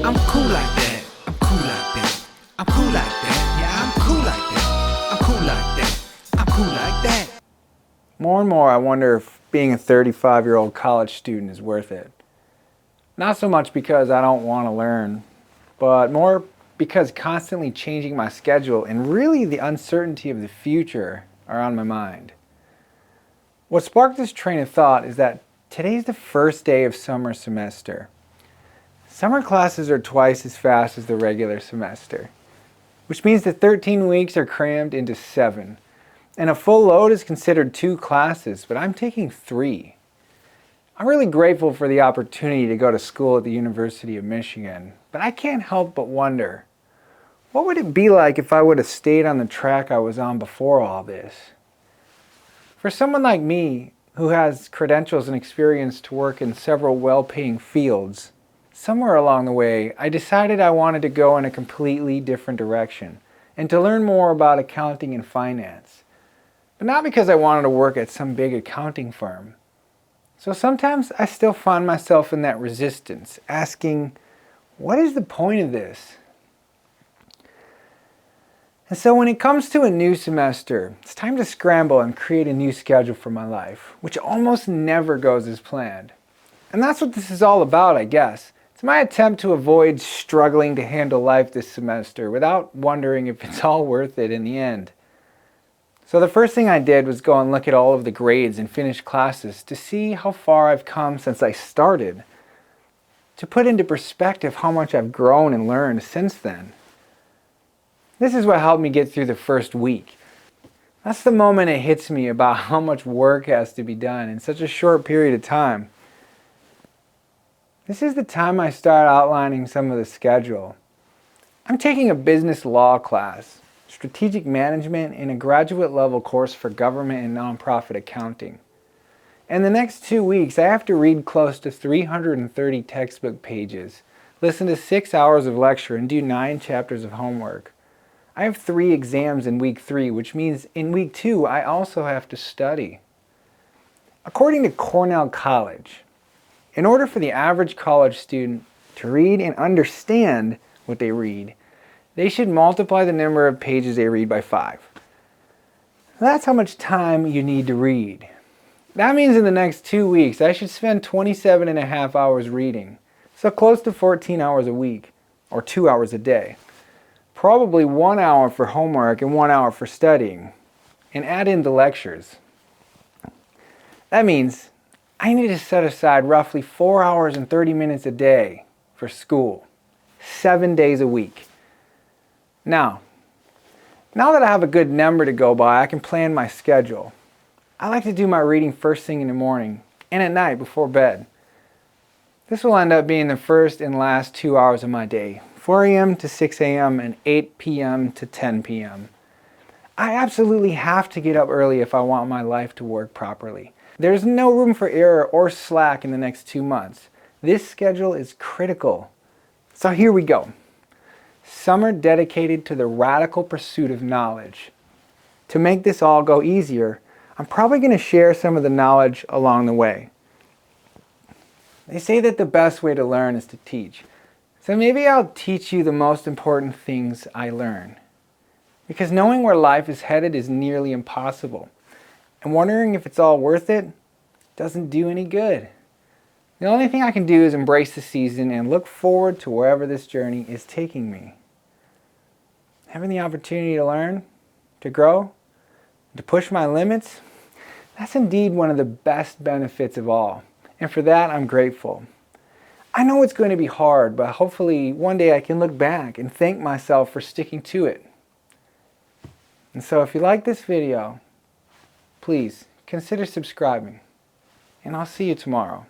I'm cool like that. I'm cool like that. I'm cool like that. Yeah, I'm cool like that. I'm cool like that. I'm cool like that. More and more I wonder if being a 35-year-old college student is worth it. Not so much because I don't want to learn, but more because constantly changing my schedule and really the uncertainty of the future are on my mind. What sparked this train of thought is that today's the first day of summer semester. Summer classes are twice as fast as the regular semester, which means that 13 weeks are crammed into 7. And a full load is considered 2 classes, but I'm taking 3. I'm really grateful for the opportunity to go to school at the University of Michigan, but I can't help but wonder, what would it be like if I would have stayed on the track I was on before all this? For someone like me, who has credentials and experience to work in several well-paying fields, somewhere along the way, I decided I wanted to go in a completely different direction and to learn more about accounting and finance. But not because I wanted to work at some big accounting firm. So sometimes I still find myself in that resistance, asking, what is the point of this? And so when it comes to a new semester, it's time to scramble and create a new schedule for my life, which almost never goes as planned. And that's what this is all about, I guess. It's my attempt to avoid struggling to handle life this semester without wondering if it's all worth it in the end. So the first thing I did was go and look at all of the grades and finished classes to see how far I've come since I started, to put into perspective how much I've grown and learned since then. This is what helped me get through the first week. That's the moment it hits me about how much work has to be done in such a short period of time. This is the time I start outlining some of the schedule. I'm taking a business law class, strategic management, and a graduate level course for government and nonprofit accounting. In the next 2 weeks, I have to read close to 330 textbook pages, listen to 6 hours of lecture, and do 9 chapters of homework. I have 3 exams in week 3, which means in week 2, I also have to study. According to Cornell College, in order for the average college student to read and understand what they read, they should multiply the number of pages they read by 5. That's how much time you need to read. That means in the next 2 weeks, I should spend 27.5 hours reading, so close to 14 hours a week, or 2 hours a day. Probably 1 hour for homework and 1 hour for studying, and add in the lectures. That means I need to set aside roughly 4 hours and 30 minutes a day for school, 7 days a week. Now that I have a good number to go by, I can plan my schedule. I like to do my reading first thing in the morning and at night before bed. This will end up being the first and last 2 hours of my day, 4 a.m. to 6 a.m. and 8 p.m. to 10 p.m. I absolutely have to get up early if I want my life to work properly. There's no room for error or slack in the next 2 months. This schedule is critical. So here we go. Summer dedicated to the radical pursuit of knowledge. To make this all go easier, I'm probably going to share some of the knowledge along the way. They say that the best way to learn is to teach. So maybe I'll teach you the most important things I learn. Because knowing where life is headed is nearly impossible. And wondering if it's all worth it doesn't do any good. The only thing I can do is embrace the season and look forward to wherever this journey is taking me. Having the opportunity to learn, to grow, to push my limits, that's indeed one of the best benefits of all. And for that, I'm grateful. I know it's going to be hard, but hopefully one day I can look back and thank myself for sticking to it. And so if you like this video, please consider subscribing, and I'll see you tomorrow.